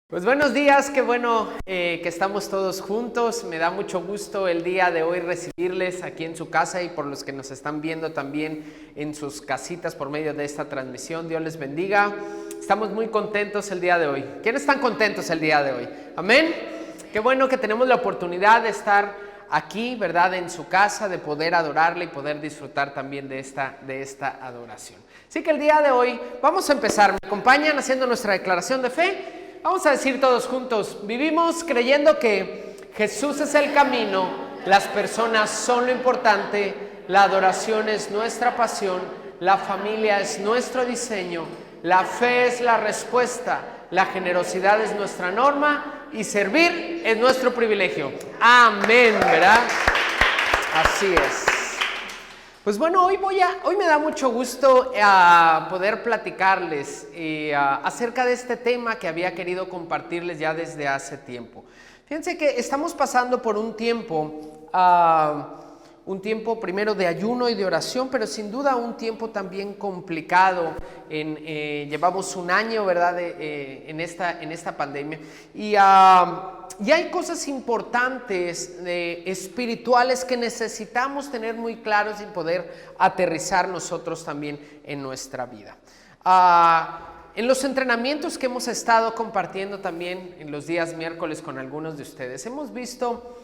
Pues buenos días, qué bueno que estamos todos juntos. Me da mucho gusto el día de hoy recibirles aquí en su casa y por los que nos están viendo también en sus casitas por medio de esta transmisión. Dios les bendiga. Estamos muy contentos el día de hoy. ¿Quiénes están contentos el día de hoy? Amén. Qué bueno que tenemos la oportunidad de estar aquí, ¿verdad? En su casa, de poder adorarle y poder disfrutar también de esta adoración. Así que el día de hoy vamos a empezar. ¿Me acompañan haciendo nuestra declaración de fe? Vamos a decir todos juntos, vivimos creyendo que Jesús es el camino, las personas son lo importante, la adoración es nuestra pasión, la familia es nuestro diseño, la fe es la respuesta, la generosidad es nuestra norma y servir es nuestro privilegio. Amén, ¿verdad? Así es. Pues bueno, hoy me da mucho gusto poder platicarles acerca de este tema que había querido compartirles ya desde hace tiempo. Fíjense que estamos pasando por un tiempo primero de ayuno y de oración, pero sin duda un tiempo también complicado. Llevamos un año, ¿verdad?, en esta pandemia y hay cosas importantes espirituales que necesitamos tener muy claros y poder aterrizar nosotros también en nuestra vida. En los entrenamientos que hemos estado compartiendo también en los días miércoles con algunos de ustedes, hemos visto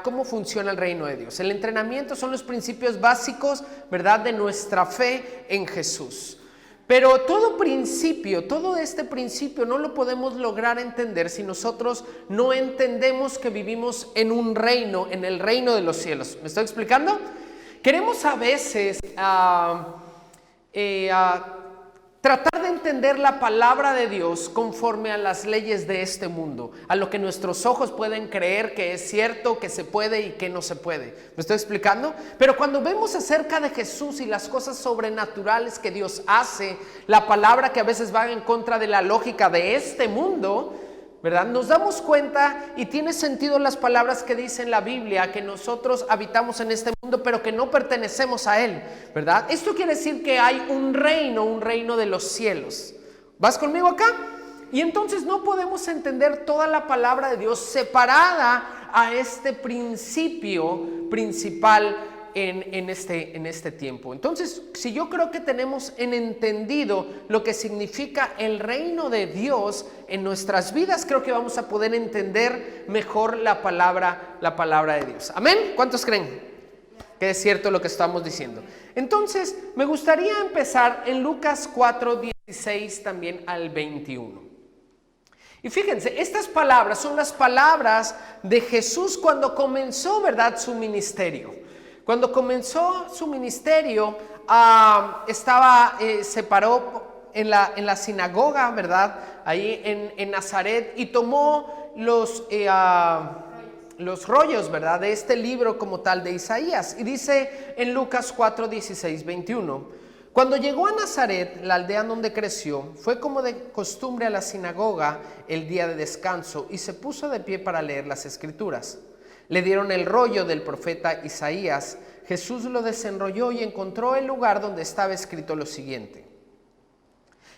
cómo funciona el reino de Dios. El entrenamiento son los principios básicos, ¿verdad?, de nuestra fe en Jesús. Pero todo este principio no lo podemos lograr entender si nosotros no entendemos que vivimos en un reino, en el reino de los cielos. ¿Me estoy explicando? Queremos a veces tratar de entender la palabra de Dios conforme a las leyes de este mundo, a lo que nuestros ojos pueden creer que es cierto, que se puede y que no se puede. ¿Me estoy explicando? Pero cuando vemos acerca de Jesús y las cosas sobrenaturales que Dios hace, la palabra que a veces va en contra de la lógica de este mundo, ¿verdad?, nos damos cuenta y tiene sentido las palabras que dice en la Biblia, que nosotros habitamos en este mundo pero que no pertenecemos a él, ¿verdad? Esto quiere decir que hay un reino de los cielos. ¿Vas conmigo acá? Y entonces no podemos entender toda la palabra de Dios separada a este principio principal en este tiempo. Entonces, si yo creo que tenemos entendido lo que significa el reino de Dios en nuestras vidas, creo que vamos a poder entender mejor la palabra de Dios. ¿Amén? ¿Cuántos creen que es cierto lo que estamos diciendo? Entonces, me gustaría empezar en Lucas 4:16 también al 21. Y fíjense, estas palabras son las palabras de Jesús cuando comenzó, ¿verdad?, su ministerio. Cuando comenzó su ministerio, se paró en la sinagoga, ¿verdad?, ahí en Nazaret, y tomó los rollos, ¿verdad?, de este libro como tal de Isaías. Y dice en Lucas 4:16, 21, cuando llegó a Nazaret, la aldea donde creció, fue como de costumbre a la sinagoga el día de descanso y se puso de pie para leer las escrituras. Le dieron el rollo del profeta Isaías. Jesús lo desenrolló y encontró el lugar donde estaba escrito lo siguiente: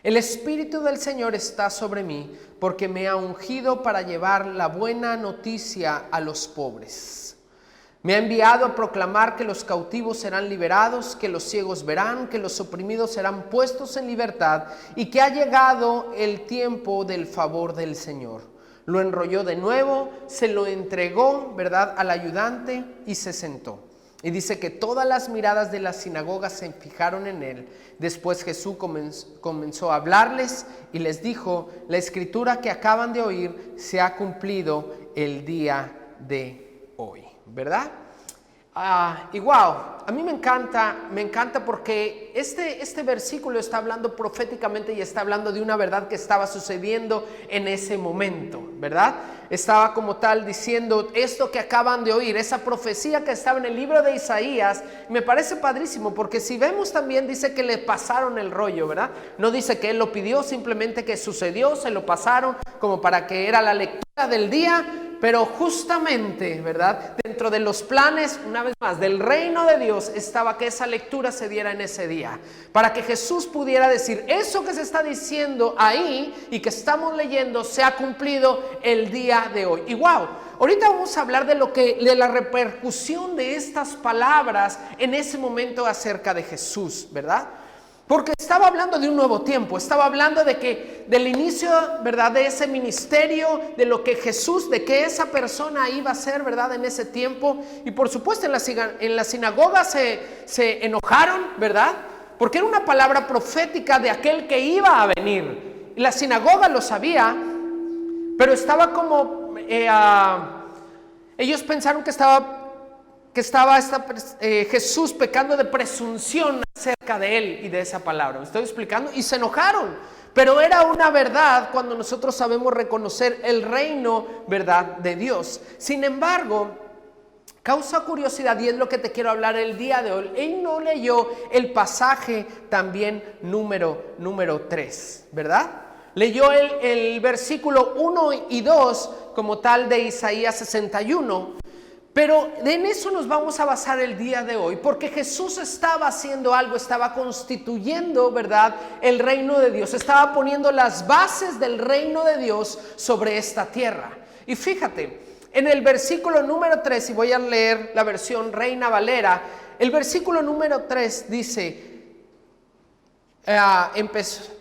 el Espíritu del Señor está sobre mí, porque me ha ungido para llevar la buena noticia a los pobres. Me ha enviado a proclamar que los cautivos serán liberados, que los ciegos verán, que los oprimidos serán puestos en libertad y que ha llegado el tiempo del favor del Señor. Lo enrolló de nuevo, se lo entregó, ¿verdad?, al ayudante y se sentó. Y dice que todas las miradas de la sinagoga se fijaron en él. Después Jesús comenzó a hablarles y les dijo: la escritura que acaban de oír se ha cumplido el día de hoy, ¿verdad? Y wow, a mí me encanta porque este versículo está hablando proféticamente y está hablando de una verdad que estaba sucediendo en ese momento, ¿verdad? Estaba como tal diciendo esto que acaban de oír, esa profecía que estaba en el libro de Isaías. Me parece padrísimo porque si vemos también dice que le pasaron el rollo, ¿verdad? No dice que él lo pidió, simplemente que sucedió, se lo pasaron como para que era la lectura del día. pero justamente, ¿verdad? Dentro de los planes, una vez más, del reino de Dios estaba que esa lectura se diera en ese día, para que Jesús pudiera decir, eso que se está diciendo ahí y que estamos leyendo se ha cumplido el día de hoy. Y wow, ahorita vamos a hablar de la repercusión de estas palabras en ese momento acerca de Jesús, ¿verdad? Porque estaba hablando de un nuevo tiempo, estaba hablando del inicio, ¿verdad?, de ese ministerio, de lo que Jesús, de que esa persona iba a ser, ¿verdad?, en ese tiempo. Y por supuesto en la sinagoga se enojaron, ¿verdad?, porque era una palabra profética de aquel que iba a venir. Y la sinagoga lo sabía, pero estaba como, ellos pensaron que estaba Jesús pecando de presunción acerca de él y de esa palabra. ¿Me estoy explicando? Y se enojaron. Pero era una verdad cuando nosotros sabemos reconocer el reino, ¿verdad?, de Dios. Sin embargo, causa curiosidad y es lo que te quiero hablar el día de hoy. Él no leyó el pasaje también número 3, ¿verdad? Leyó el versículo 1 y 2 como tal de Isaías 61. Pero en eso nos vamos a basar el día de hoy, porque Jesús estaba haciendo algo, estaba constituyendo, ¿verdad?, el reino de Dios, estaba poniendo las bases del reino de Dios sobre esta tierra. Y fíjate, en el versículo número 3, y voy a leer la versión Reina Valera, el versículo número 3 dice,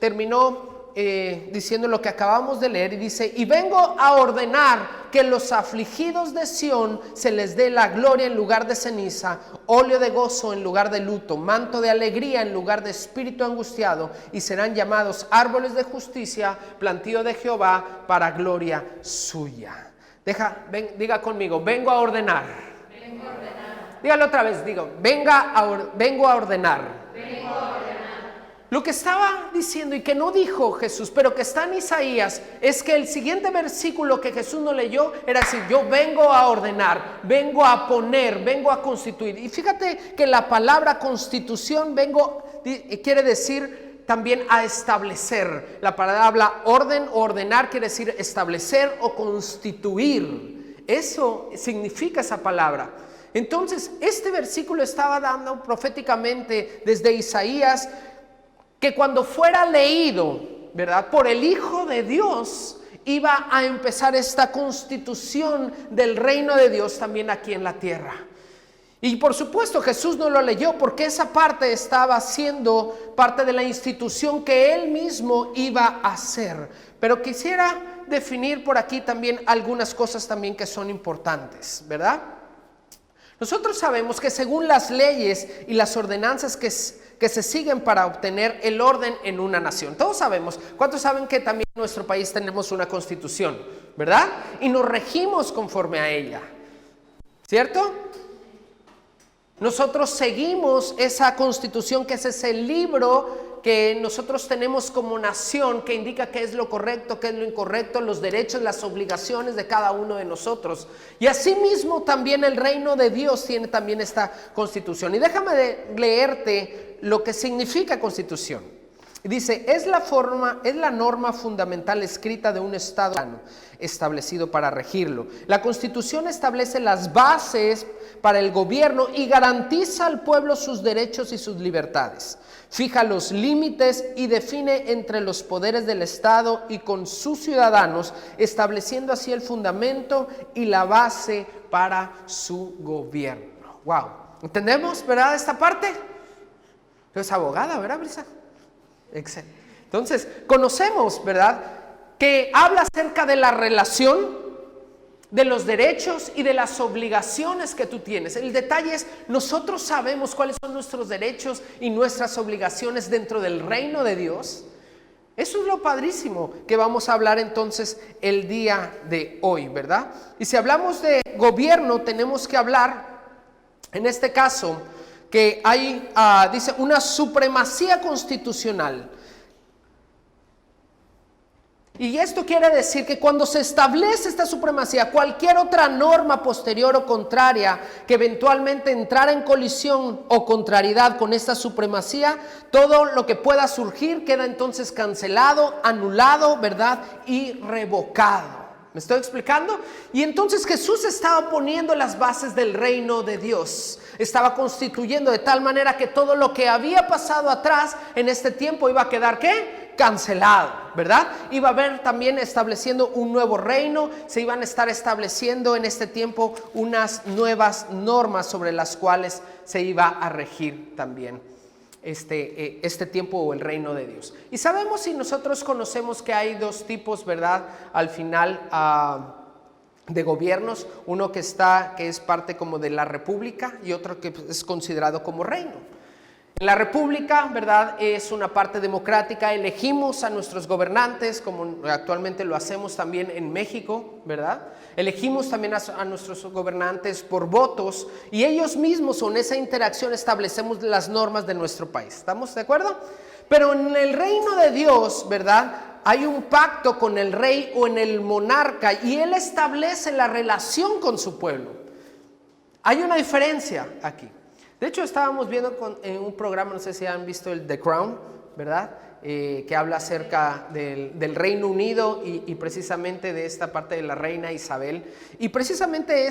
terminó diciendo lo que acabamos de leer y dice, y vengo a ordenar que los afligidos de Sión se les dé la gloria en lugar de ceniza, óleo de gozo en lugar de luto, manto de alegría en lugar de espíritu angustiado, y serán llamados árboles de justicia, plantío de Jehová para gloria suya. Diga conmigo, vengo a ordenar. Vengo a ordenar. Dígalo otra vez, vengo a ordenar. Vengo a ordenar. Lo que estaba diciendo y que no dijo Jesús, pero que está en Isaías, es que el siguiente versículo que Jesús no leyó era decir, yo vengo a ordenar, vengo a poner, vengo a constituir. Y fíjate que la palabra constitución quiere decir también a establecer. La palabra orden o ordenar quiere decir establecer o constituir. Eso significa esa palabra. Entonces, este versículo estaba dando proféticamente desde Isaías que cuando fuera leído, ¿verdad?, por el Hijo de Dios, iba a empezar esta constitución del reino de Dios también aquí en la tierra. Y por supuesto Jesús no lo leyó porque esa parte estaba siendo parte de la institución que él mismo iba a hacer. Pero quisiera definir por aquí también algunas cosas también que son importantes, ¿verdad? Nosotros sabemos que según las leyes y las ordenanzas que se siguen para obtener el orden en una nación. Todos sabemos, ¿cuántos saben que también en nuestro país tenemos una constitución, verdad? Y nos regimos conforme a ella, ¿cierto? Nosotros seguimos esa constitución, que es ese libro que nosotros tenemos como nación, que indica qué es lo correcto, qué es lo incorrecto, los derechos, las obligaciones de cada uno de nosotros. Y asimismo también el reino de Dios tiene también esta constitución. Y déjame leerte lo que significa constitución. Dice, es la norma fundamental escrita de un Estado establecido para regirlo. La Constitución establece las bases para el gobierno y garantiza al pueblo sus derechos y sus libertades. Fija los límites y define entre los poderes del Estado y con sus ciudadanos, estableciendo así el fundamento y la base para su gobierno. Wow, ¿entendemos, verdad, esta parte? Tú eres abogada, ¿verdad, Brisa? Excelente. Entonces, conocemos, ¿verdad?, que habla acerca de la relación, de los derechos y de las obligaciones que tú tienes. El detalle es, nosotros sabemos cuáles son nuestros derechos y nuestras obligaciones dentro del reino de Dios. Eso es lo padrísimo que vamos a hablar entonces el día de hoy, ¿verdad? Y si hablamos de gobierno, tenemos que hablar, en este caso, que hay, dice, una supremacía constitucional. Y esto quiere decir que cuando se establece esta supremacía, cualquier otra norma posterior o contraria que eventualmente entrara en colisión o contrariedad con esta supremacía, todo lo que pueda surgir queda entonces cancelado, anulado, ¿verdad?, y revocado. ¿Me estoy explicando? Y entonces Jesús estaba poniendo las bases del reino de Dios. Estaba constituyendo de tal manera que todo lo que había pasado atrás en este tiempo iba a quedar, ¿qué? Cancelado, ¿verdad? Iba a haber también estableciendo un nuevo reino. Se iban a estar estableciendo en este tiempo unas nuevas normas sobre las cuales se iba a regir también este tiempo o el reino de Dios. Y sabemos, y nosotros conocemos, que hay dos tipos, ¿verdad? Al final de gobiernos, uno que es parte como de la república y otro que es considerado como reino. La república, ¿verdad?, es una parte democrática. Elegimos a nuestros gobernantes, como actualmente lo hacemos también en México, ¿verdad? Elegimos también a nuestros gobernantes por votos y ellos mismos, en esa interacción, establecemos las normas de nuestro país. ¿Estamos de acuerdo? Pero en el reino de Dios, ¿verdad?, hay un pacto con el rey o en el monarca y él establece la relación con su pueblo. Hay una diferencia aquí. De hecho, estábamos viendo en un programa, no sé si han visto el The Crown, ¿verdad? Que habla acerca del Reino Unido y precisamente de esta parte de la reina Isabel. Y precisamente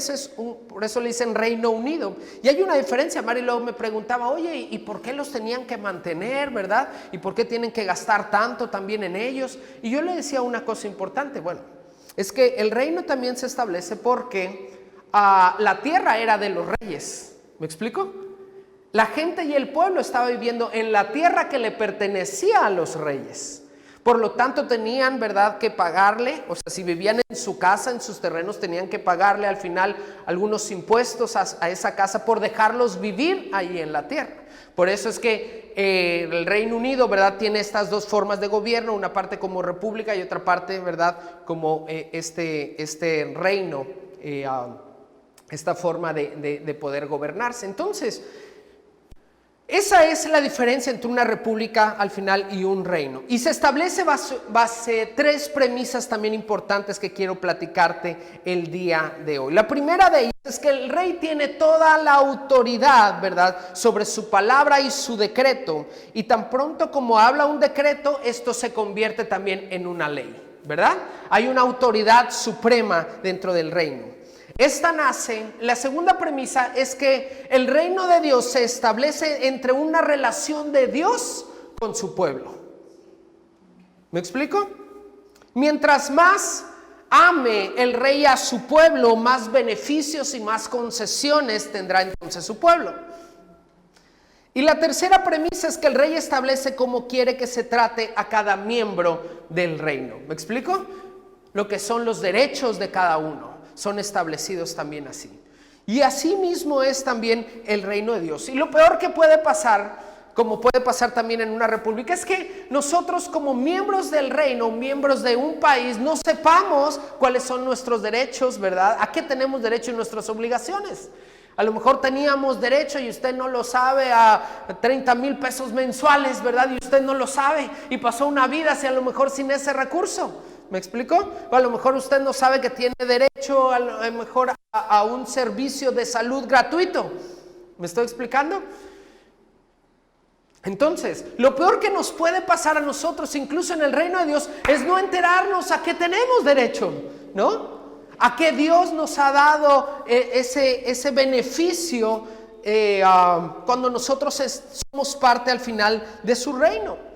por eso le dicen Reino Unido. Y hay una diferencia. Mary Lou me preguntaba, oye, ¿y por qué los tenían que mantener, verdad? ¿Y por qué tienen que gastar tanto también en ellos? Y yo le decía una cosa importante. Bueno, es que el reino también se establece porque la tierra era de los reyes. ¿Me explico? La gente y el pueblo estaba viviendo en la tierra que le pertenecía a los reyes. Por lo tanto, tenían, ¿verdad?, que pagarle, o sea, si vivían en su casa, en sus terrenos, tenían que pagarle al final algunos impuestos a esa casa por dejarlos vivir ahí en la tierra. Por eso es que el Reino Unido, ¿verdad?, tiene estas dos formas de gobierno, una parte como república y otra parte, ¿verdad?, como este reino, esta forma de poder gobernarse. Entonces, esa es la diferencia entre una república al final y un reino. Y se establece base tres premisas también importantes que quiero platicarte el día de hoy. La primera de ellas es que el rey tiene toda la autoridad, ¿verdad?, sobre su palabra y su decreto. Y tan pronto como habla un decreto, esto se convierte también en una ley, ¿verdad? Hay una autoridad suprema dentro del reino. La segunda premisa es que el reino de Dios se establece entre una relación de Dios con su pueblo. ¿Me explico? Mientras más ame el rey a su pueblo, más beneficios y más concesiones tendrá entonces su pueblo. Y la tercera premisa es que el rey establece cómo quiere que se trate a cada miembro del reino. ¿Me explico? Lo que son los derechos de cada uno son establecidos también así. Y así mismo es también el reino de Dios. Y lo peor que puede pasar, como puede pasar también en una república, es que nosotros como miembros del reino, miembros de un país, no sepamos cuáles son nuestros derechos, ¿verdad? ¿A qué tenemos derecho y nuestras obligaciones? A lo mejor teníamos derecho y usted no lo sabe a 30,000 pesos mensuales, ¿verdad? Y usted no lo sabe y pasó una vida a lo mejor sin ese recurso. ¿Me explico? O a lo mejor usted no sabe que tiene derecho a lo mejor a un servicio de salud gratuito. ¿Me estoy explicando? Entonces, lo peor que nos puede pasar a nosotros, incluso en el reino de Dios, es no enterarnos a qué tenemos derecho, ¿no? A qué Dios nos ha dado ese beneficio cuando nosotros somos parte al final de su reino.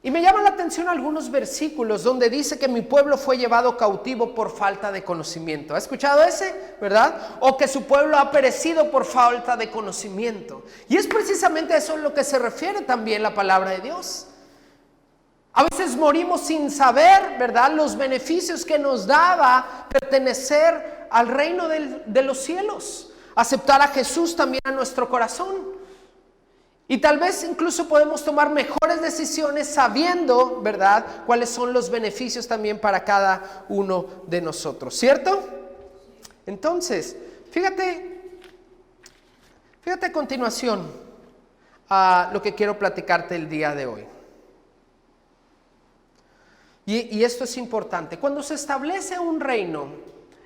Y me llama la atención algunos versículos donde dice que mi pueblo fue llevado cautivo por falta de conocimiento. ¿Ha escuchado ese? ¿Verdad? O que su pueblo ha perecido por falta de conocimiento. Y es precisamente a eso a lo que se refiere también la palabra de Dios. A veces morimos sin saber, ¿verdad?, los beneficios que nos daba pertenecer al reino de los cielos. Aceptar a Jesús también a nuestro corazón. Y tal vez incluso podemos tomar mejores decisiones sabiendo, ¿verdad?, cuáles son los beneficios también para cada uno de nosotros, ¿cierto? Entonces, fíjate a continuación a lo que quiero platicarte el día de hoy. Y esto es importante. Cuando se establece un reino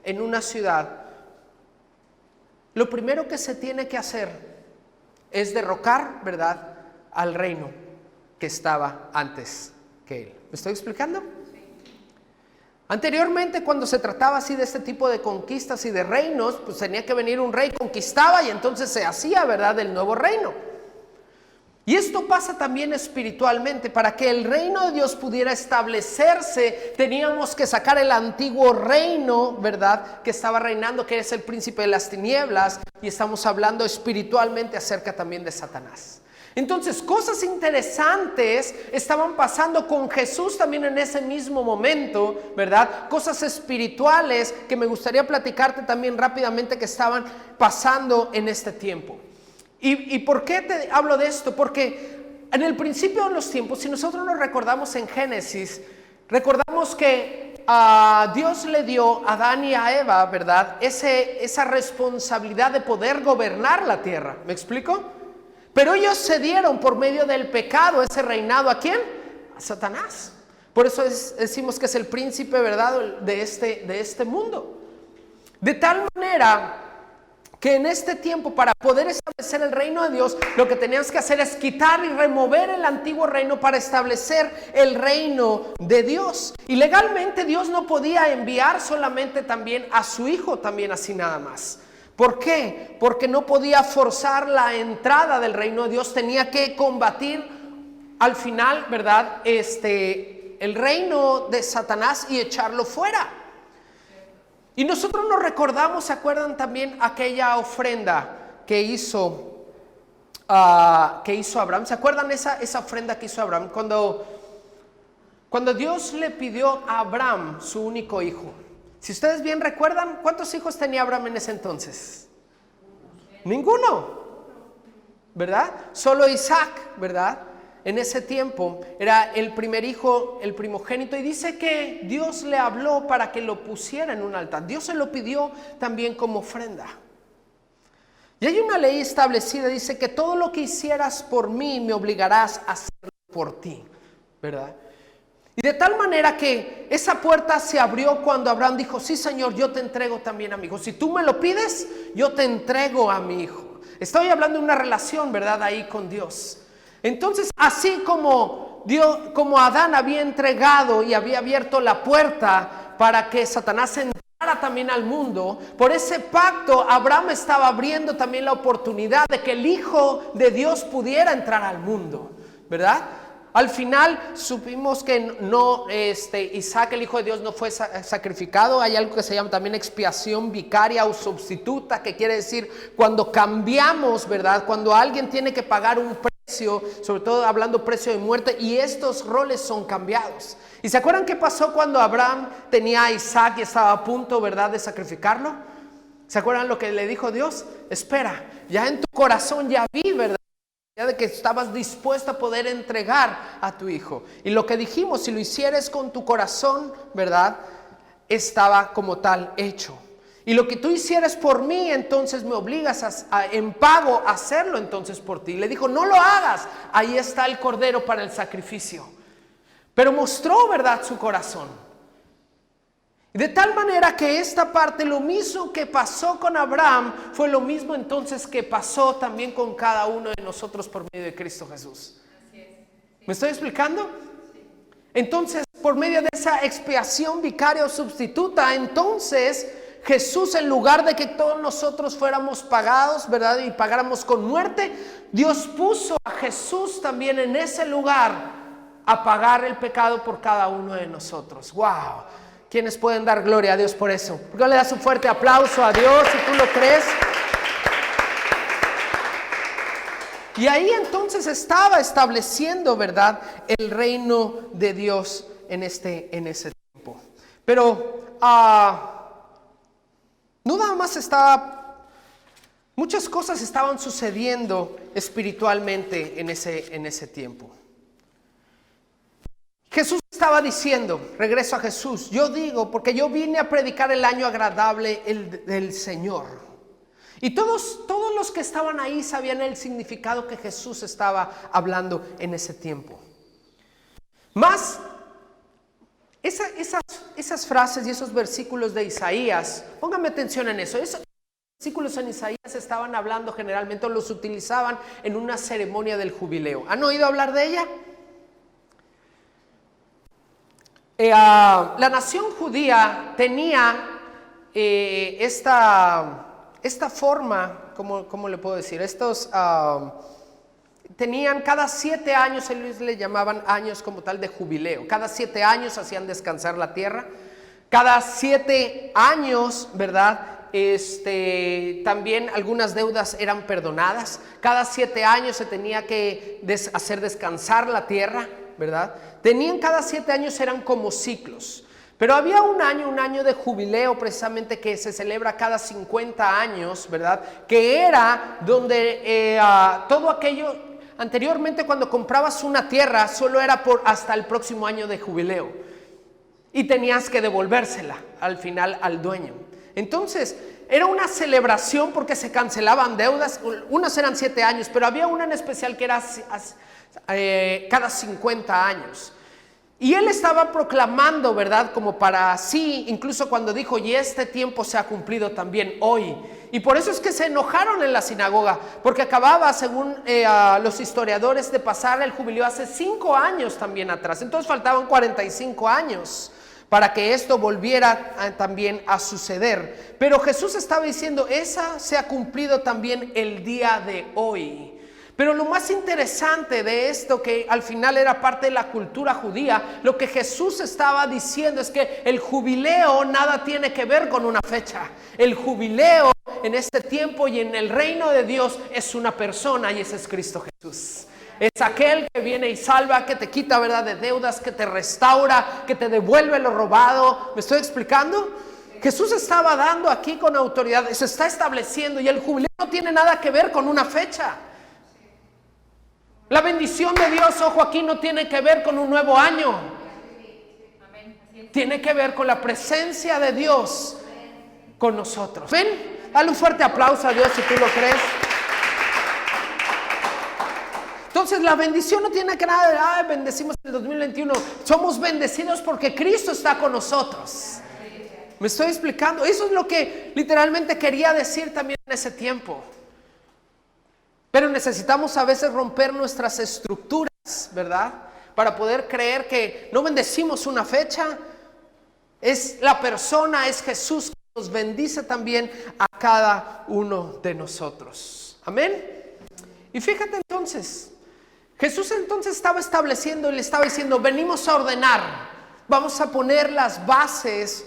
en una ciudad, lo primero que se tiene que hacer es derrocar, ¿verdad?, al reino que estaba antes que él. ¿Me estoy explicando? Anteriormente, cuando se trataba así de este tipo de conquistas y de reinos, pues tenía que venir un rey, conquistaba y entonces se hacía, ¿verdad?, el nuevo reino. Y esto pasa también espiritualmente. Para que el reino de Dios pudiera establecerse, teníamos que sacar el antiguo reino, ¿verdad?, que estaba reinando, que es el príncipe de las tinieblas, y estamos hablando espiritualmente acerca también de Satanás. Entonces, cosas interesantes estaban pasando con Jesús también en ese mismo momento, ¿verdad? Cosas espirituales que me gustaría platicarte también rápidamente que estaban pasando en este tiempo. ¿Y por qué te hablo de esto? Porque en el principio de los tiempos, si nosotros nos recordamos en Génesis, recordamos que Dios le dio a Adán y a Eva, ¿verdad?, esa responsabilidad de poder gobernar la tierra. ¿Me explico? Pero ellos cedieron por medio del pecado ese reinado. ¿A quién? A Satanás. Por eso decimos que es el príncipe, ¿verdad?, de este mundo. De tal manera que en este tiempo, para poder establecer el reino de Dios, lo que tenías que hacer es quitar y remover el antiguo reino para establecer el reino de Dios. Y legalmente Dios no podía enviar solamente también a su hijo, también así nada más. ¿Por qué? Porque no podía forzar la entrada del reino de Dios. Tenía que combatir al final, ¿verdad?, el reino de Satanás y echarlo fuera. Y nosotros nos recordamos, ¿se acuerdan también aquella ofrenda que hizo Abraham? ¿Se acuerdan esa ofrenda que hizo Abraham? Cuando Dios le pidió a Abraham su único hijo. Si ustedes bien recuerdan, ¿cuántos hijos tenía Abraham en ese entonces? Ninguno, ¿verdad? Solo Isaac, ¿verdad? En ese tiempo era el primer hijo, el primogénito, y dice que Dios le habló para que lo pusiera en un altar. Dios se lo pidió también como ofrenda. Y hay una ley establecida, dice que todo lo que hicieras por mí me obligarás a hacerlo por ti, ¿verdad? Y de tal manera que esa puerta se abrió cuando Abraham dijo: sí, Señor, yo te entrego también a mi hijo. Si tú me lo pides, yo te entrego a mi hijo. Estoy hablando de una relación, ¿verdad?, ahí con Dios. Entonces, así como Adán había entregado y había abierto la puerta para que Satanás entrara también al mundo, por ese pacto Abraham estaba abriendo también la oportunidad de que el Hijo de Dios pudiera entrar al mundo, ¿verdad? Al final supimos que Isaac, el hijo de Dios, no fue sacrificado. Hay algo que se llama también expiación vicaria o sustituta, que quiere decir cuando cambiamos, ¿verdad? Cuando alguien tiene que pagar un precio, sobre todo hablando precio de muerte, y estos roles son cambiados. ¿Y se acuerdan qué pasó cuando Abraham tenía a Isaac y estaba a punto, ¿verdad?, de sacrificarlo? ¿Se acuerdan lo que le dijo Dios? Espera, ya en tu corazón ya vi, ¿verdad?, de que estabas dispuesto a poder entregar a tu hijo. Y lo que dijimos, si lo hicieres con tu corazón, ¿verdad?, estaba como tal hecho. Y lo que tú hicieres por mí, entonces me obligas en pago a hacerlo entonces por ti. Le dijo: no lo hagas, ahí está el cordero para el sacrificio. Pero mostró, ¿verdad?, su corazón. De tal manera que esta parte, lo mismo que pasó con Abraham, fue lo mismo entonces que pasó también con cada uno de nosotros por medio de Cristo Jesús. ¿Me estoy explicando? Entonces, por medio de esa expiación vicaria o sustituta, entonces Jesús, en lugar de que todos nosotros fuéramos pagados, ¿verdad?, y pagáramos con muerte, Dios puso a Jesús también en ese lugar a pagar el pecado por cada uno de nosotros. ¡Wow! ¿Quiénes pueden dar gloria a Dios por eso? ¿Por qué le das un fuerte aplauso a Dios si tú lo crees? Y ahí entonces estaba estableciendo, ¿verdad?, el reino de Dios en ese tiempo. Pero no nada más muchas cosas estaban sucediendo espiritualmente en ese tiempo. Jesús estaba diciendo, regreso a Jesús: yo digo, porque yo vine a predicar el año agradable del Señor. Y todos los que estaban ahí sabían el significado que Jesús estaba hablando en ese tiempo. Más, esas frases y esos versículos de Isaías, póngame atención en eso. Esos versículos en Isaías estaban hablando generalmente, o los utilizaban en una ceremonia del jubileo. ¿Han oído hablar de ella? La nación judía tenía esta forma, ¿cómo le puedo decir? Tenían cada 7 años, ellos le llamaban años como tal de jubileo. Cada 7 años hacían descansar la tierra. Cada 7 años, ¿verdad? También algunas deudas eran perdonadas. Cada 7 años se tenía que hacer descansar la tierra, ¿verdad? Tenían cada 7 años, eran como ciclos. Pero había un año de jubileo precisamente que se celebra cada 50 años, ¿verdad? Que era donde todo aquello, anteriormente cuando comprabas una tierra, solo era hasta el próximo año de jubileo. Y tenías que devolvérsela al final al dueño. Entonces, era una celebración porque se cancelaban deudas. Unas eran 7 años, pero había una en especial que era cada 50 años. Y él estaba proclamando, ¿verdad? Como para sí, incluso cuando dijo, y este tiempo se ha cumplido también hoy. Y por eso es que se enojaron en la sinagoga, porque acababa, según los historiadores, de pasar el jubileo hace 5 años también atrás. Entonces faltaban 45 años para que esto volviera también a suceder. Pero Jesús estaba diciendo, esa se ha cumplido también el día de hoy. Pero lo más interesante de esto, que al final era parte de la cultura judía, lo que Jesús estaba diciendo es que el jubileo nada tiene que ver con una fecha. El jubileo en este tiempo y en el reino de Dios es una persona, y ese es Cristo Jesús. Es aquel que viene y salva, que te quita, ¿verdad?, de deudas, que te restaura, que te devuelve lo robado. ¿Me estoy explicando? Jesús estaba dando aquí con autoridad, se está estableciendo, y el jubileo no tiene nada que ver con una fecha. La bendición de Dios, ojo, aquí no tiene que ver con un nuevo año. Tiene que ver con la presencia de Dios con nosotros. ¿Ven? Dale un fuerte aplauso a Dios si tú lo crees. Entonces la bendición no tiene que nada de, bendecimos el 2021. Somos bendecidos porque Cristo está con nosotros. ¿Me estoy explicando? Eso es lo que literalmente quería decir también en ese tiempo. Pero necesitamos a veces romper nuestras estructuras, ¿verdad? Para poder creer que no bendecimos una fecha. Es la persona, es Jesús que nos bendice también a cada uno de nosotros. Amén. Y fíjate entonces, Jesús entonces estaba estableciendo y le estaba diciendo, venimos a ordenar, vamos a poner las bases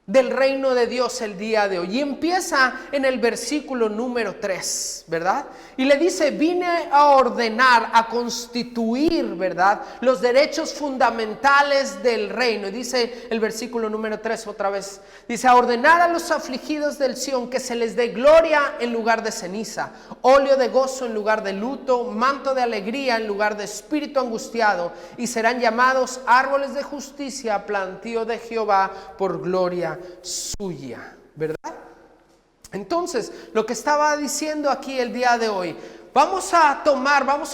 del reino de Dios el día de hoy. Y empieza en el versículo número 3, ¿verdad? Y le dice, vine a ordenar, a constituir, ¿verdad?, los derechos fundamentales del reino. Y dice el versículo número 3 otra vez, dice, a ordenar a los afligidos del Sión que se les dé gloria en lugar de ceniza, óleo de gozo en lugar de luto, manto de alegría en lugar de espíritu angustiado, y serán llamados árboles de justicia, plantío de Jehová por gloria suya, ¿verdad? Entonces, lo que estaba diciendo aquí el día de hoy, vamos a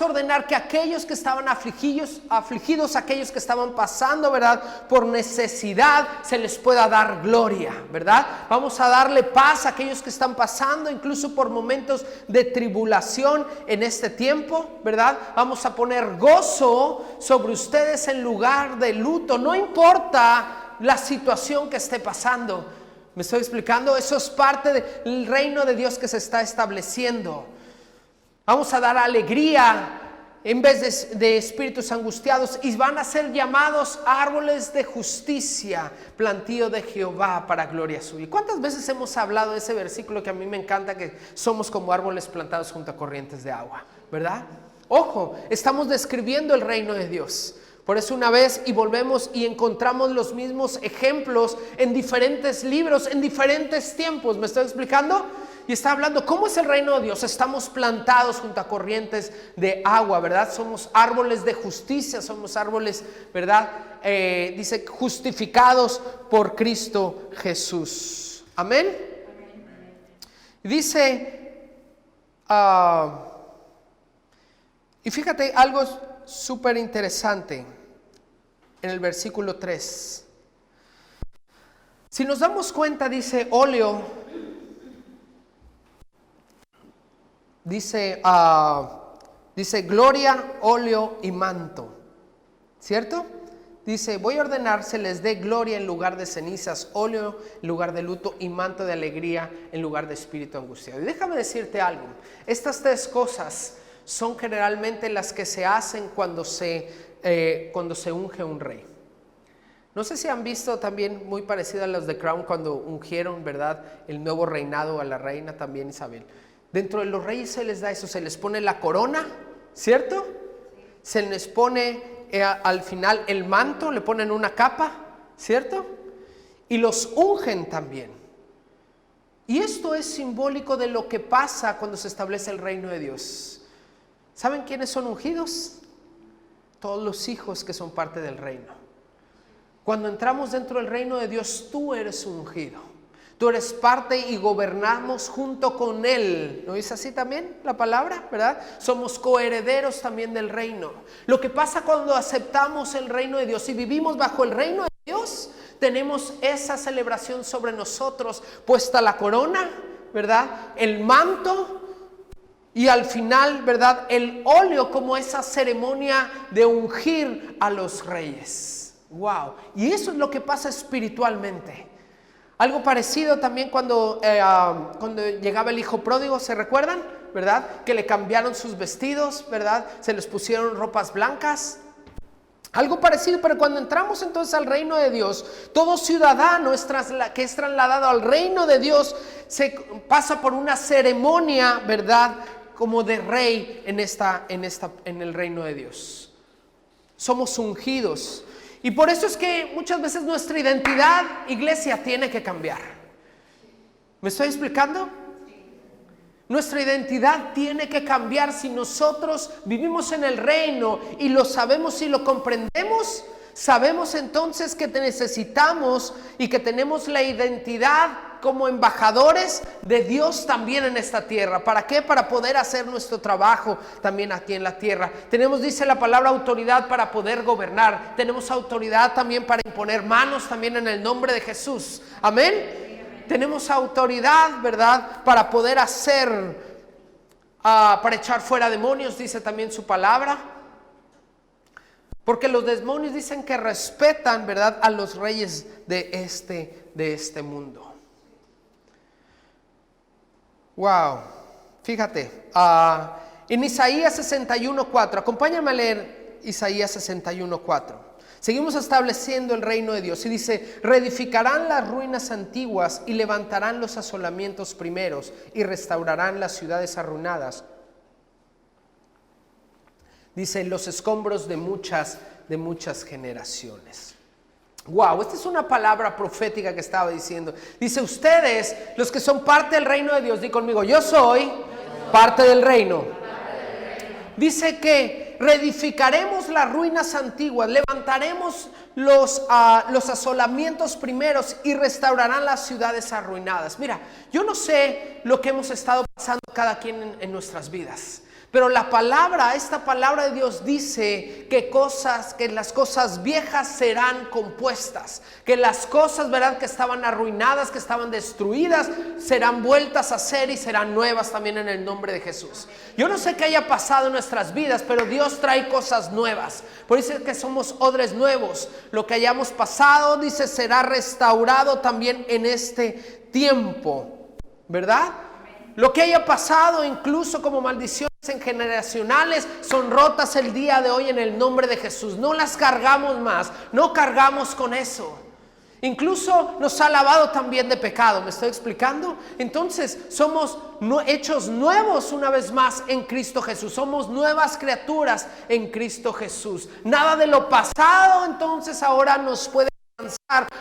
ordenar que aquellos que estaban afligidos, aquellos que estaban pasando, ¿verdad?, por necesidad, se les pueda dar gloria, ¿verdad? Vamos a darle paz a aquellos que están pasando incluso por momentos de tribulación en este tiempo, ¿verdad? Vamos a poner gozo sobre ustedes en lugar de luto, no importa la situación que esté pasando. ¿Me estoy explicando? Eso es parte del reino de Dios que se está estableciendo. Vamos a dar alegría en vez de espíritus angustiados, y van a ser llamados árboles de justicia, plantío de Jehová para gloria suya. ¿Cuántas veces hemos hablado de ese versículo que a mí me encanta, que somos como árboles plantados junto a corrientes de agua, ¿verdad? Ojo, estamos describiendo el reino de Dios. Por eso una vez y volvemos y encontramos los mismos ejemplos en diferentes libros, en diferentes tiempos. ¿Me estoy explicando? Y está hablando, ¿cómo es el reino de Dios? Estamos plantados junto a corrientes de agua, ¿verdad? Somos árboles de justicia, somos árboles, ¿verdad? Dice, justificados por Cristo Jesús. Amén. Dice, y fíjate algo súper interesante en el versículo 3. Si nos damos cuenta, dice óleo, dice gloria, óleo y manto, ¿cierto? dice, voy a ordenar se les dé gloria en lugar de cenizas, óleo en lugar de luto y manto de alegría en lugar de espíritu angustiado. Y déjame decirte algo, estas tres cosas son generalmente las que se hacen cuando se unge un rey. No sé si han visto también muy parecido a los de Crown cuando ungieron, ¿verdad?, el nuevo reinado a la reina también Isabel. Dentro de los reyes se les da eso, se les pone la corona, ¿cierto? Se les pone al final el manto, le ponen una capa, ¿cierto? Y los ungen también. Y esto es simbólico de lo que pasa cuando se establece el reino de Dios. ¿Saben quiénes son ungidos? Todos los hijos que son parte del reino. Cuando entramos dentro del reino de Dios, tú eres ungido. Tú eres parte y gobernamos junto con Él. ¿No es así también la palabra, verdad? Somos coherederos también del reino. Lo que pasa cuando aceptamos el reino de Dios y vivimos bajo el reino de Dios, tenemos esa celebración sobre nosotros, puesta la corona, ¿verdad? El manto y al final, ¿verdad?, el óleo como esa ceremonia de ungir a los reyes. Wow, y eso es lo que pasa espiritualmente. Algo parecido también cuando llegaba el hijo pródigo, ¿se recuerdan? ¿Verdad? Que le cambiaron sus vestidos, ¿verdad? Se les pusieron ropas blancas. Algo parecido, pero cuando entramos entonces al reino de Dios, todo ciudadano que es trasladado al reino de Dios se pasa por una ceremonia, ¿verdad?, como de rey en el reino de Dios. Somos ungidos. Y por eso es que muchas veces nuestra identidad, iglesia, tiene que cambiar. ¿Me estoy explicando? Nuestra identidad tiene que cambiar. Si nosotros vivimos en el reino y lo sabemos y lo comprendemos, sabemos entonces que te necesitamos y que tenemos la identidad como embajadores de Dios también en esta tierra. ¿Para qué? Para poder hacer nuestro trabajo también aquí en la tierra. Tenemos, dice la palabra, autoridad para poder gobernar. Tenemos autoridad también para imponer manos también en el nombre de Jesús. Amén. Tenemos autoridad, ¿verdad?, para poder hacer, para echar fuera demonios, dice también su palabra. Porque los demonios dicen que respetan, ¿verdad?, a los reyes de este mundo. Wow, fíjate, en Isaías 61:4, acompáñame a leer Isaías 61:4. Seguimos estableciendo el reino de Dios y dice, reedificarán las ruinas antiguas y levantarán los asolamientos primeros y restaurarán las ciudades arruinadas. Dice, los escombros de muchas generaciones. Wow, esta es una palabra profética que estaba diciendo. Dice, ustedes, los que son parte del reino de Dios, di conmigo, yo soy parte del reino. Dice que reedificaremos las ruinas antiguas, levantaremos los asolamientos primeros y restaurarán las ciudades arruinadas. Mira, yo no sé lo que hemos estado pasando cada quien en nuestras vidas. Pero esta palabra de Dios dice que las cosas viejas serán compuestas, que las cosas, ¿verdad?, que estaban arruinadas, que estaban destruidas, serán vueltas a ser y serán nuevas también en el nombre de Jesús. Yo no sé qué haya pasado en nuestras vidas, pero Dios trae cosas nuevas. Por eso es que somos odres nuevos. Lo que hayamos pasado, dice, será restaurado también en este tiempo, ¿verdad? Lo que haya pasado, incluso como maldiciones generacionales, son rotas el día de hoy en el nombre de Jesús. No las cargamos más, no cargamos con eso. Incluso nos ha lavado también de pecado, ¿me estoy explicando? Entonces somos hechos nuevos una vez más en Cristo Jesús. Somos nuevas criaturas en Cristo Jesús. Nada de lo pasado entonces ahora nos puede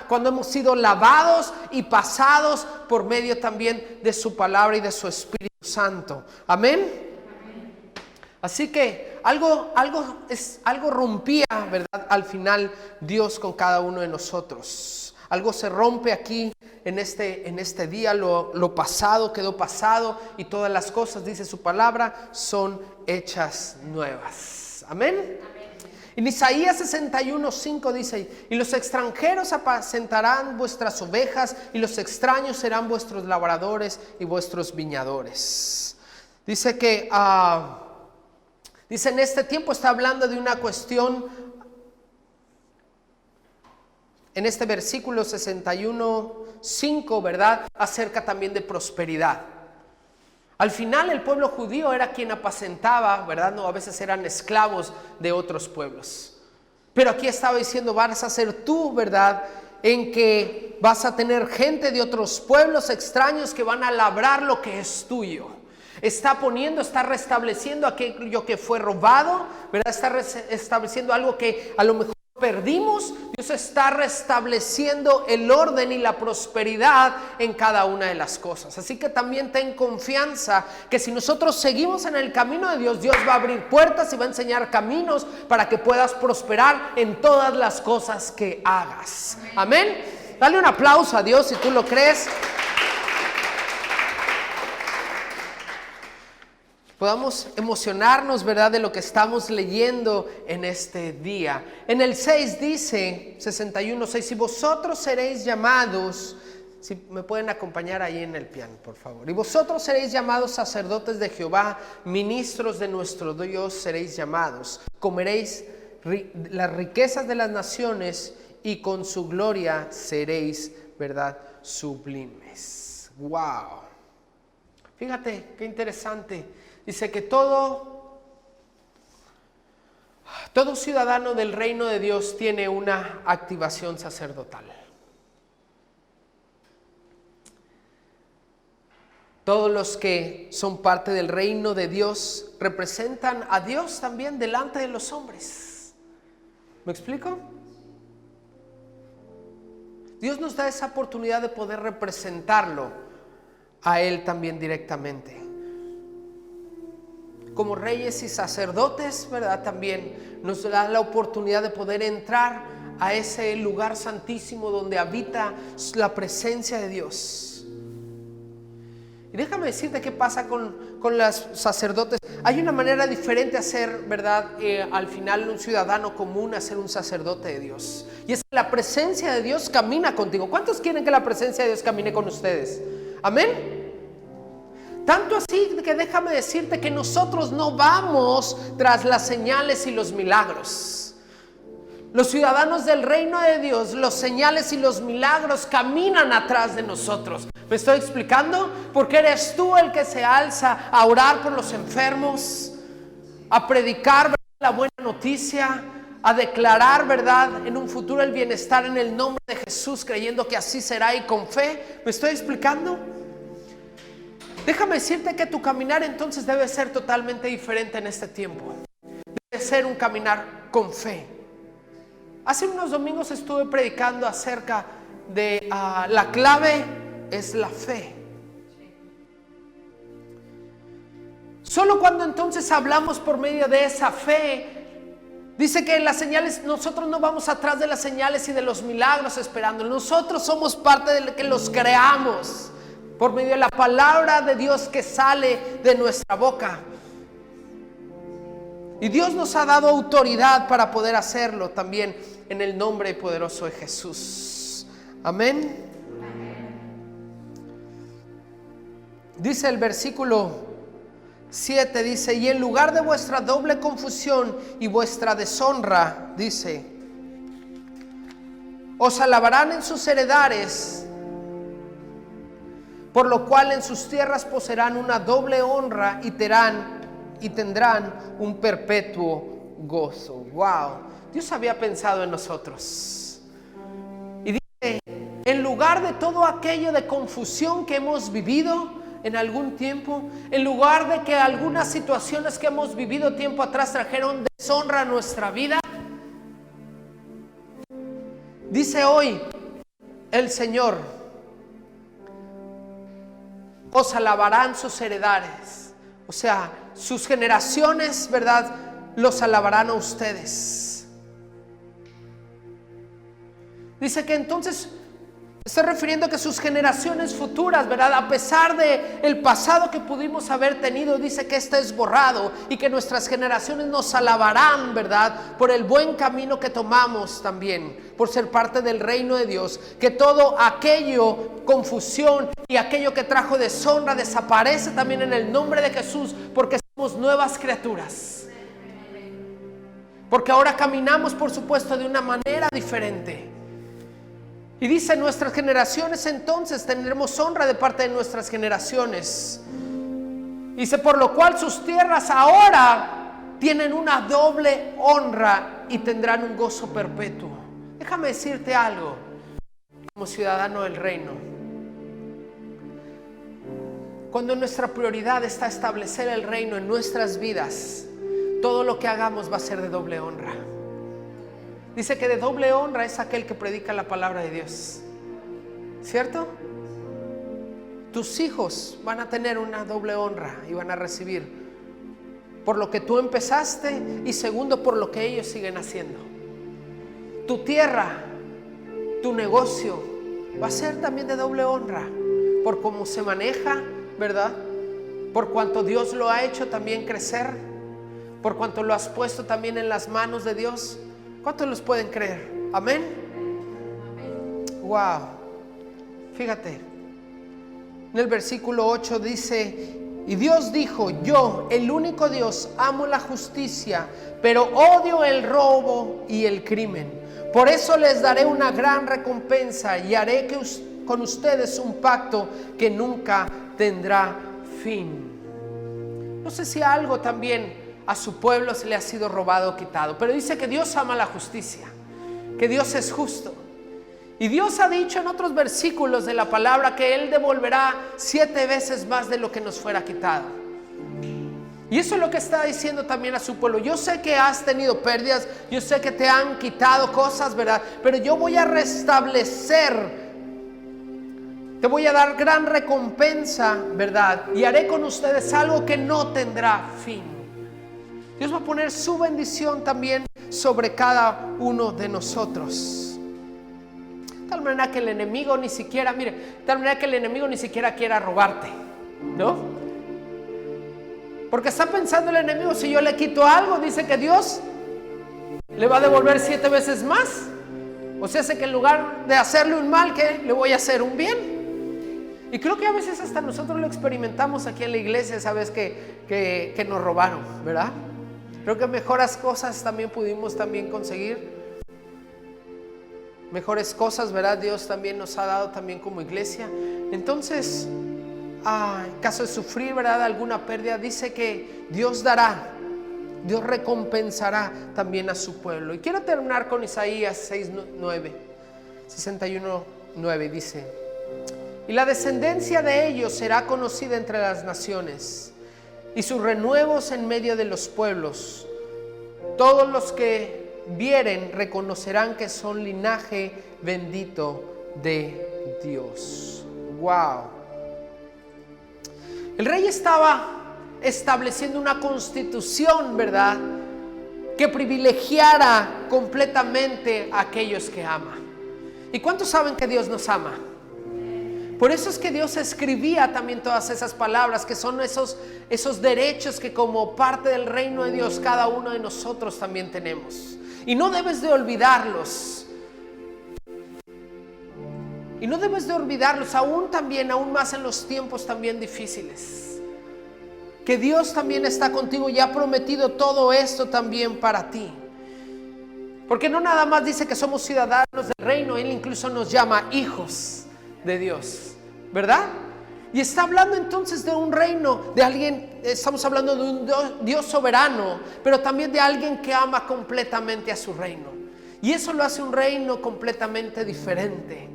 cuando hemos sido lavados y pasados por medio también de su palabra y de su Espíritu Santo. Amén. Así que algo rompía, ¿verdad?, al final Dios con cada uno de nosotros. Algo se rompe aquí en este día. Lo pasado quedó pasado y todas las cosas, dice su palabra, son hechas nuevas. Amén. En Isaías 61:5 dice, y los extranjeros apacentarán vuestras ovejas y los extraños serán vuestros labradores y vuestros viñadores. Dice que, en este tiempo está hablando de una cuestión en este versículo 61:5, ¿verdad? Acerca también de prosperidad. Al final el pueblo judío era quien apacentaba, ¿verdad? No, a veces eran esclavos de otros pueblos. Pero aquí estaba diciendo, vas a ser tú, ¿verdad? En que vas a tener gente de otros pueblos extraños que van a labrar lo que es tuyo. Está restableciendo aquello que fue robado, ¿verdad? Está restableciendo algo que a lo mejor perdimos. Dios está restableciendo el orden y la prosperidad en cada una de las cosas. Así que también ten confianza que si nosotros seguimos en el camino de Dios, Dios va a abrir puertas y va a enseñar caminos para que puedas prosperar en todas las cosas que hagas. Amén. Dale un aplauso a Dios si tú lo crees. Podamos emocionarnos, ¿verdad?, de lo que estamos leyendo en este día. En el 6 dice, 61:6, y vosotros seréis llamados, si me pueden acompañar ahí en el piano, por favor. Y vosotros seréis llamados sacerdotes de Jehová, ministros de nuestro Dios seréis llamados. Comeréis las riquezas de las naciones y con su gloria seréis, ¿verdad?, sublimes. Wow. Fíjate, qué interesante. Dice que todo ciudadano del reino de Dios tiene una activación sacerdotal. Todos los que son parte del reino de Dios representan a Dios también delante de los hombres. ¿Me explico? Dios nos da esa oportunidad de poder representarlo a Él también directamente. Como reyes y sacerdotes, ¿verdad? También nos da la oportunidad de poder entrar a ese lugar santísimo donde habita la presencia de Dios. Y déjame decirte qué pasa con los sacerdotes. Hay una manera diferente de ser, ¿verdad? Al final un ciudadano común a ser un sacerdote de Dios. Y es que la presencia de Dios camina contigo. ¿Cuántos quieren que la presencia de Dios camine con ustedes? Amén. Tanto así que déjame decirte que nosotros no vamos tras las señales y los milagros. Los ciudadanos del reino de Dios, los señales y los milagros caminan atrás de nosotros. ¿Me estoy explicando? Porque eres tú el que se alza a orar por los enfermos, a predicar la buena noticia, a declarar, ¿verdad?, en un futuro el bienestar en el nombre de Jesús, creyendo que así será y con fe. ¿Me estoy explicando? Déjame decirte que tu caminar entonces debe ser totalmente diferente en este tiempo. Debe ser un caminar con fe. Hace unos domingos estuve predicando acerca de la clave es la fe. Solo cuando entonces hablamos por medio de esa fe, dice que las señales, nosotros no vamos atrás de las señales y de los milagros esperando. Nosotros somos parte de lo que los creamos por medio de la palabra de Dios que sale de nuestra boca. Y Dios nos ha dado autoridad para poder hacerlo también en el nombre poderoso de Jesús. Amén. Dice el versículo 7, dice, y en lugar de vuestra doble confusión y vuestra deshonra, dice, os alabarán en sus heredades, por lo cual en sus tierras poseerán una doble honra y tendrán un perpetuo gozo. Wow, Dios había pensado en nosotros. Y dice, en lugar de todo aquello de confusión que hemos vivido en algún tiempo, en lugar de que algunas situaciones que hemos vivido tiempo atrás trajeron deshonra a nuestra vida, dice hoy el Señor, os alabarán sus heredades, o sea, sus generaciones, ¿verdad?, los alabarán a ustedes. Dice que entonces está refiriendo a que sus generaciones futuras, ¿verdad?, a pesar de el pasado que pudimos haber tenido, dice que este es borrado y que nuestras generaciones nos alabarán, ¿verdad?, por el buen camino que tomamos también, por ser parte del reino de Dios, que todo aquello, confusión y aquello que trajo deshonra desaparece también en el nombre de Jesús, porque somos nuevas criaturas. Porque ahora caminamos, por supuesto, de una manera diferente. Y dice, nuestras generaciones entonces tendremos honra de parte de nuestras generaciones. Dice, por lo cual sus tierras ahora tienen una doble honra y tendrán un gozo perpetuo. Déjame decirte algo, como ciudadano del reino. Cuando nuestra prioridad está establecer el reino en nuestras vidas, todo lo que hagamos va a ser de doble honra. Dice que de doble honra es aquel que predica la palabra de Dios, ¿cierto? Tus hijos van a tener una doble honra y van a recibir por lo que tú empezaste y segundo por lo que ellos siguen haciendo. Tu tierra, tu negocio va a ser también de doble honra por cómo se maneja, ¿verdad? Por cuanto Dios lo ha hecho también crecer, por cuanto lo has puesto también en las manos de Dios. ¿Cuántos los pueden creer? Amén. Wow. Fíjate, en el versículo 8 dice: y Dios dijo, yo, el único Dios, amo la justicia, pero odio el robo y el crimen. Por eso les daré una gran recompensa y haré con ustedes un pacto que nunca tendrá fin. No sé si algo también a su pueblo se le ha sido robado o quitado, pero dice que Dios ama la justicia, que Dios es justo. Y Dios ha dicho en otros versículos de la palabra que Él devolverá 7 veces más de lo que nos fuera quitado. Y eso es lo que está diciendo también a su pueblo. Yo sé que has tenido pérdidas, yo sé que te han quitado cosas, ¿verdad? Pero yo voy a restablecer, te voy a dar gran recompensa, ¿verdad? Y haré con ustedes algo que no tendrá fin. Dios va a poner su bendición también sobre cada uno de nosotros. Tal manera que el enemigo ni siquiera, tal manera que el enemigo ni siquiera quiera robarte, ¿no? Porque está pensando el enemigo, si yo le quito algo, dice que Dios le va a devolver 7 veces más. O sea, que en lugar de hacerle un mal, ¿qué? Le voy a hacer un bien. Y creo que a veces hasta nosotros lo experimentamos aquí en la iglesia, sabes que nos robaron, ¿verdad? Creo que mejores cosas también pudimos también conseguir. Mejores cosas, ¿verdad? Dios también nos ha dado también como iglesia. Entonces, en caso de sufrir, ¿verdad?, alguna pérdida, dice que Dios dará, Dios recompensará también a su pueblo. Y quiero terminar con Isaías 61:9, dice: y la descendencia de ellos será conocida entre las naciones, y sus renuevos en medio de los pueblos. Todos los que vieren reconocerán que son linaje bendito de Dios. Wow. El rey estaba estableciendo una constitución, ¿verdad?, que privilegiara completamente a aquellos que ama. ¿Y cuántos saben que Dios nos ama? Por eso es que Dios escribía también todas esas palabras, que son esos derechos que como parte del reino de Dios cada uno de nosotros también tenemos. Y no debes de olvidarlos. Y no debes de olvidarlos aún más en los tiempos también difíciles. Que Dios también está contigo y ha prometido todo esto también para ti. Porque no nada más dice que somos ciudadanos del reino, Él incluso nos llama hijos de Dios, ¿verdad? Y está hablando entonces de un reino, de alguien, estamos hablando de un Dios soberano, pero también de alguien que ama completamente a su reino. Y eso lo hace un reino completamente diferente.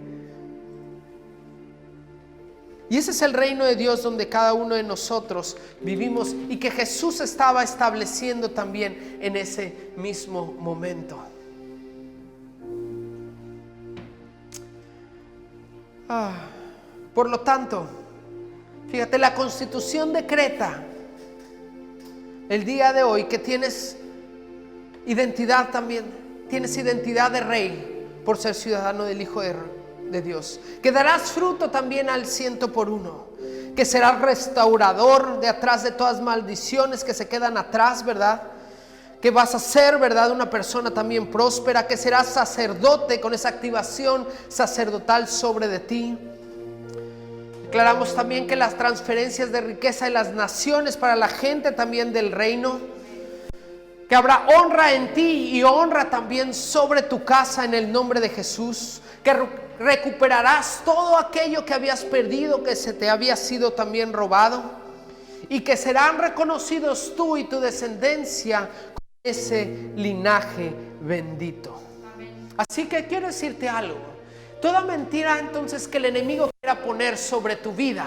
Y ese es el reino de Dios donde cada uno de nosotros vivimos y que Jesús estaba estableciendo también en ese mismo momento. Por lo tanto, fíjate, la Constitución decreta el día de hoy que tienes identidad también, tienes identidad de rey por ser ciudadano del Hijo de Dios, que darás fruto también al 100%, que serás restaurador de atrás de todas maldiciones que se quedan atrás, ¿verdad? Que vas a ser, ¿verdad?, una persona también próspera, que serás sacerdote con esa activación sacerdotal sobre de ti. Declaramos también que las transferencias de riqueza de las naciones para la gente también del reino, que habrá honra en ti y honra también sobre tu casa en el nombre de Jesús, recuperarás todo aquello que habías perdido, que se te había sido también robado, y que serán reconocidos tú y tu descendencia con ese linaje bendito. Así que quiero decirte algo. Toda mentira entonces que el enemigo quiera poner sobre tu vida,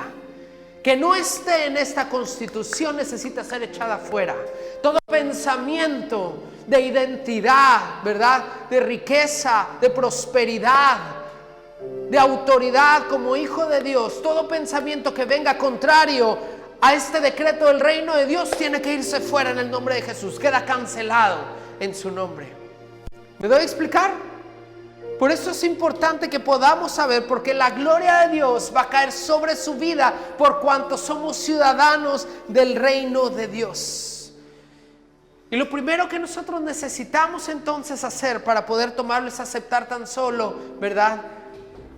que no esté en esta constitución, necesita ser echada fuera. Todo pensamiento de identidad, ¿verdad? De riqueza, de prosperidad, de autoridad como hijo de Dios, todo pensamiento que venga contrario a este decreto del reino de Dios tiene que irse fuera en el nombre de Jesús. Queda cancelado en su nombre. ¿Me doy a explicar? Por eso es importante que podamos saber, porque la gloria de Dios va a caer sobre su vida por cuanto somos ciudadanos del reino de Dios. Y lo primero que nosotros necesitamos entonces hacer para poder tomarlo es aceptar tan solo, ¿verdad?,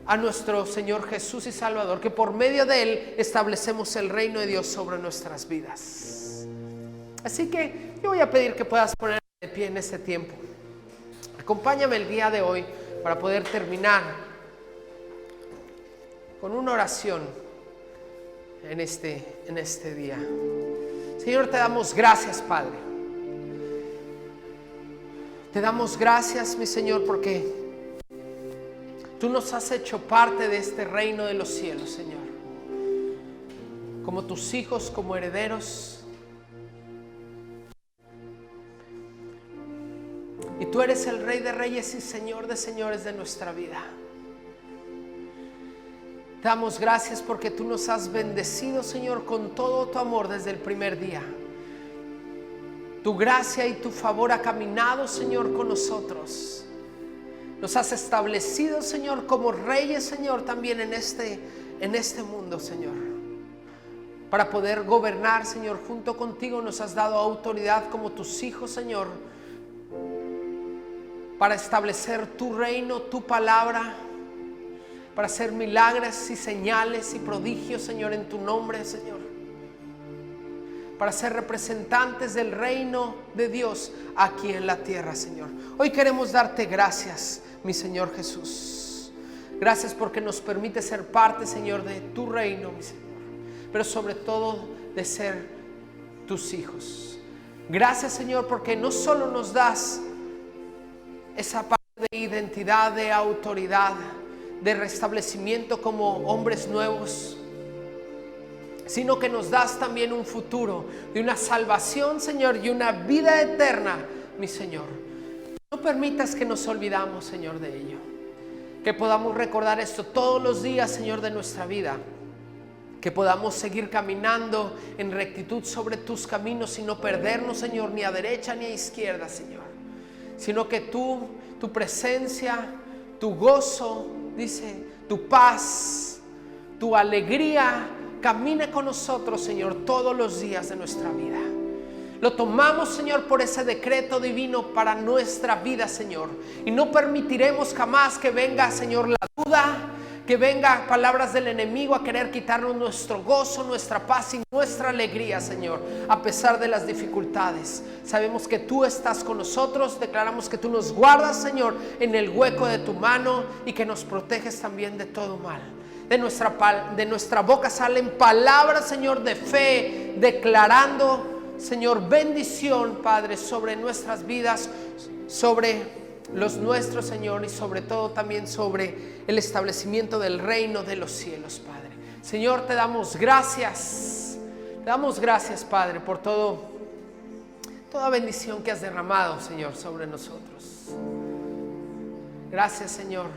a nuestro Señor Jesús y Salvador, que por medio de Él establecemos el reino de Dios sobre nuestras vidas. Así que yo voy a pedir que puedas ponerte de pie en este tiempo. Acompáñame el día de hoy para poder terminar con una oración en este día. Señor, te damos gracias, Padre. Te damos gracias, mi Señor, porque tú nos has hecho parte de este reino de los cielos, Señor. Como tus hijos, como herederos. Y tú eres el Rey de Reyes y Señor de Señores de nuestra vida. Te damos gracias porque tú nos has bendecido, Señor, con todo tu amor desde el primer día. Tu gracia y tu favor ha caminado, Señor, con nosotros. Nos has establecido, Señor, como reyes, Señor, también en este mundo, Señor. Para poder gobernar, Señor, junto contigo nos has dado autoridad como tus hijos, Señor, para establecer tu reino, tu palabra, para hacer milagros y señales y prodigios, Señor, en tu nombre, Señor. Para ser representantes del reino de Dios aquí en la tierra, Señor. Hoy queremos darte gracias, mi Señor Jesús. Gracias porque nos permite ser parte, Señor, de tu reino, mi Señor. Pero sobre todo de ser tus hijos. Gracias, Señor, porque no solo nos das esa parte de identidad, de autoridad, de restablecimiento como hombres nuevos, sino que nos das también un futuro de una salvación, Señor, y una vida eterna, mi Señor. No permitas que nos olvidamos, Señor, de ello. Que podamos recordar esto todos los días, Señor, de nuestra vida. Que podamos seguir caminando en rectitud sobre tus caminos y no perdernos, Señor, ni a derecha ni a izquierda, Señor. Sino que tu presencia, tu gozo, dice, tu paz, tu alegría, camine con nosotros, Señor, todos los días de nuestra vida. Lo tomamos, Señor, por ese decreto divino para nuestra vida, Señor. Y no permitiremos jamás que venga, Señor, la duda, que venga palabras del enemigo a querer quitarnos nuestro gozo, nuestra paz y nuestra alegría, Señor, a pesar de las dificultades. Sabemos que tú estás con nosotros, declaramos que tú nos guardas, Señor, en el hueco de tu mano y que nos proteges también de todo mal. De nuestra boca salen palabras, Señor, de fe, declarando, Señor, bendición, Padre, sobre nuestras vidas, sobre los nuestros, Señor, y sobre todo también sobre el establecimiento del reino de los cielos, Padre. Señor, te damos gracias, Padre, por toda bendición que has derramado, Señor, sobre nosotros. Gracias, Señor.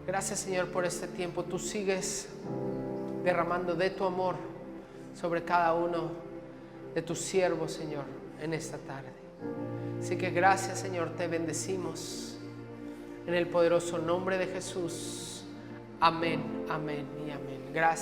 Gracias, Señor, por este tiempo. Tú sigues derramando de tu amor sobre cada uno de tus siervos, Señor, en esta tarde. Así que gracias, Señor, te bendecimos en el poderoso nombre de Jesús. Amén, amén y amén. Gracias.